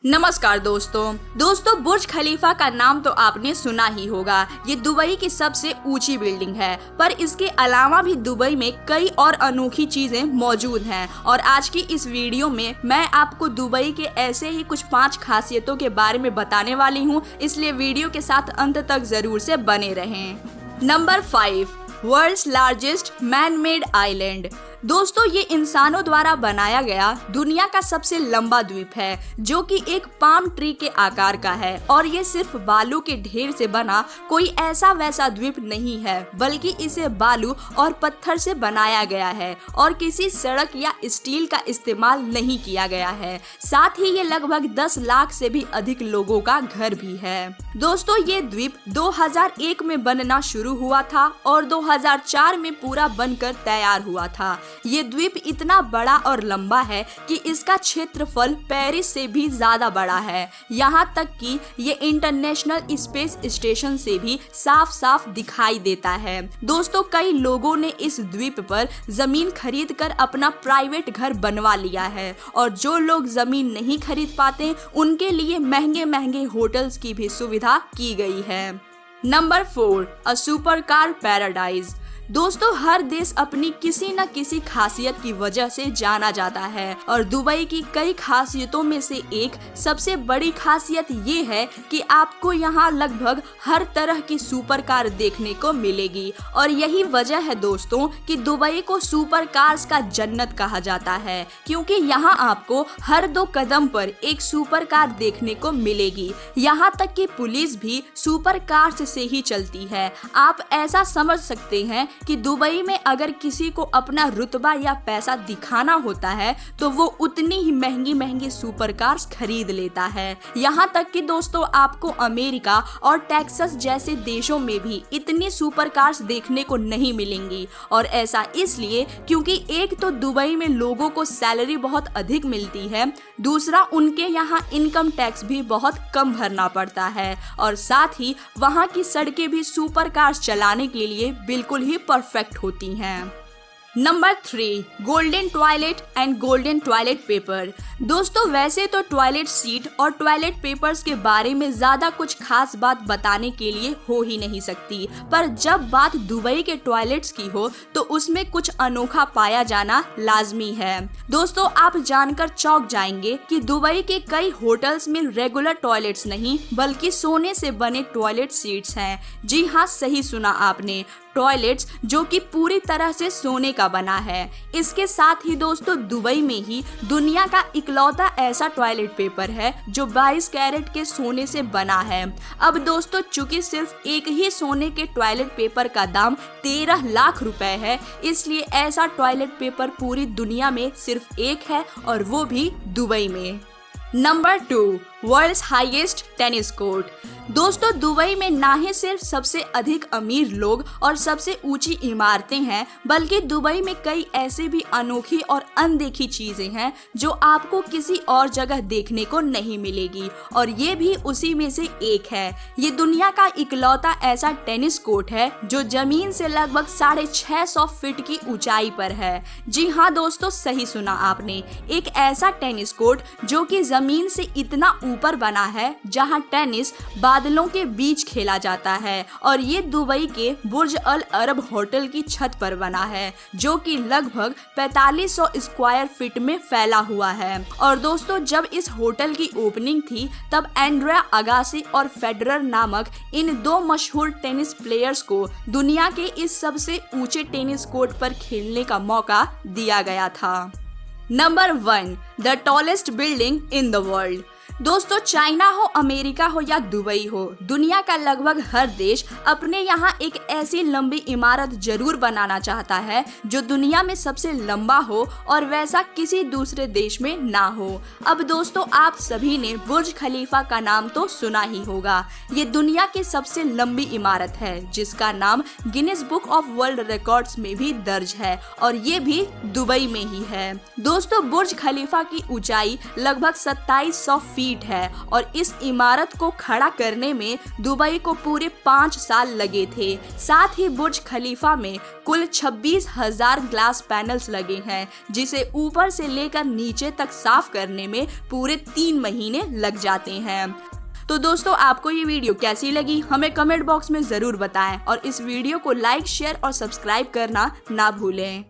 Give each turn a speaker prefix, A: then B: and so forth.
A: नमस्कार दोस्तों बुर्ज खलीफा का नाम तो आपने सुना ही होगा। ये दुबई की सबसे ऊंची बिल्डिंग है, पर इसके अलावा भी दुबई में कई और अनोखी चीजें मौजूद हैं। और आज की इस वीडियो में मैं आपको दुबई के ऐसे ही कुछ 5 खासियतों के बारे में बताने वाली हूँ, इसलिए वीडियो के साथ अंत तक जरूर से बने रहें। Number 5, world's largest man made island. दोस्तों ये इंसानों द्वारा बनाया गया दुनिया का सबसे लंबा द्वीप है, जो कि एक पाम ट्री के आकार का है। और ये सिर्फ बालू के ढेर से बना कोई ऐसा वैसा द्वीप नहीं है, बल्कि इसे बालू और पत्थर से बनाया गया है और किसी सड़क या स्टील का इस्तेमाल नहीं किया गया है। साथ ही ये लगभग 10 लाख से भी अधिक लोगों का घर भी है। दोस्तों ये द्वीप 2001 में बनना शुरू हुआ था और 2004 में पूरा बनकर तैयार हुआ था। ये द्वीप इतना बड़ा और लंबा है कि इसका क्षेत्रफल पेरिस से भी ज्यादा बड़ा है। यहाँ तक कि ये इंटरनेशनल स्पेस स्टेशन से भी साफ साफ दिखाई देता है। दोस्तों कई लोगों ने इस द्वीप पर जमीन खरीद कर अपना प्राइवेट घर बनवा लिया है, और जो लोग जमीन नहीं खरीद पाते उनके लिए महंगे महंगे होटल्स की भी सुविधा की गई है। Number 4, a super car paradise. दोस्तों हर देश अपनी किसी न किसी खासियत की वजह से जाना जाता है, और दुबई की कई खासियतों में से एक सबसे बड़ी खासियत ये है कि आपको यहाँ लगभग हर तरह की सुपर कार देखने को मिलेगी। और यही वजह है दोस्तों कि दुबई को सुपर कार्स का जन्नत कहा जाता है, क्योंकि यहाँ आपको हर 2 कदम पर एक सुपर कार देखने को मिलेगी। यहाँ तक कि पुलिस भी सुपर कार्स से ही चलती है। आप ऐसा समझ सकते हैं कि दुबई में अगर किसी को अपना रुतबा या पैसा दिखाना होता है तो वो उतनी ही महंगी महंगी सुपर कार्स खरीद लेता है। यहाँ तक कि दोस्तों आपको अमेरिका और टेक्सास जैसे देशों में भी इतनी सुपर कार्स देखने को नहीं मिलेंगी। और ऐसा इसलिए क्योंकि एक तो दुबई में लोगों को सैलरी बहुत अधिक मिलती है, दूसरा उनके यहाँ इनकम टैक्स भी बहुत कम भरना पड़ता है, और साथ ही वहाँ की सड़कें भी सुपर कार्स चलाने के लिए बिल्कुल ही परफेक्ट होती हैं। Number 3, golden toilet and golden toilet paper. दोस्तों वैसे तो टॉयलेट सीट और टॉयलेट पेपर्स के बारे में ज्यादा कुछ खास बात बताने के लिए हो ही नहीं सकती, पर जब बात दुबई के टॉयलेट्स की हो तो उसमें कुछ अनोखा पाया जाना लाजमी है। दोस्तों आप जानकर चौंक जाएंगे कि दुबई के कई होटल्स में रेगुलर टॉयलेट्स नहीं बल्कि सोने से बने टॉयलेट सीट्स हैं। जी हाँ, सही सुना आपने, टॉयलेट्स जो कि पूरी तरह से सोने का बना है। इसके साथ ही दोस्तों दुबई में ही दुनिया का इकलौता ऐसा टॉयलेट पेपर है जो 22 कैरेट के सोने से बना है। अब दोस्तों चूंकि सिर्फ एक ही सोने के टॉयलेट पेपर का दाम 13 लाख रुपए है, इसलिए ऐसा टॉयलेट पेपर पूरी दुनिया में सिर्फ एक है, और वो भी दुबई में। Number 2, world's highest tennis court. दोस्तों दुबई में ना ही सिर्फ सबसे अधिक अमीर लोग और सबसे ऊंची इमारतें हैं, बल्कि दुबई में कई ऐसे भी अनोखी और अनदेखी चीजें हैं जो आपको किसी और जगह देखने को नहीं मिलेगी, और ये भी उसी में से एक है। ये दुनिया का इकलौता ऐसा टेनिस कोर्ट है जो जमीन से लगभग 650 फीट की ऊंचाई पर है। जी हाँ दोस्तों, सही सुना आपने, एक ऐसा टेनिस कोर्ट जो कि जमीन से इतना ऊपर बना है जहाँ टेनिस बादलों के बीच खेला जाता है। और ये दुबई के बुर्ज अल अरब होटल की छत पर बना है, जो कि लगभग 4500 स्क्वायर फीट में फैला हुआ है। और दोस्तों जब इस होटल की ओपनिंग थी तब एंड्रिया अगासी और फेडरर नामक इन 2 मशहूर टेनिस प्लेयर्स को दुनिया के इस सबसे ऊंचे टेनिस कोर्ट पर खेलने का मौका दिया गया था। Number 1, the tallest building in the world. दोस्तों चाइना हो, अमेरिका हो या दुबई हो, दुनिया का लगभग हर देश अपने यहाँ एक ऐसी लंबी इमारत जरूर बनाना चाहता है जो दुनिया में सबसे लंबा हो और वैसा किसी दूसरे देश में ना हो। अब दोस्तों आप सभी ने बुर्ज खलीफा का नाम तो सुना ही होगा। ये दुनिया की सबसे लंबी इमारत है जिसका नाम Guinness book of world records में भी दर्ज है, और ये भी दुबई में ही है। दोस्तों बुर्ज खलीफा की ऊंचाई लगभग 2700 फीट फीट है और इस इमारत को खड़ा करने में दुबई को पूरे 5 साल लगे थे। साथ ही बुर्ज खलीफा में कुल 26,000 ग्लास पैनल्स लगे हैं, जिसे ऊपर से लेकर नीचे तक साफ करने में पूरे 3 महीने लग जाते हैं। तो दोस्तों, आपको ये वीडियो कैसी लगी हमें कमेंट बॉक्स में ज़रूर बताएं और इस वीडियो को लाइक, शेयर और सब्सक्राइब करना ना भूलें।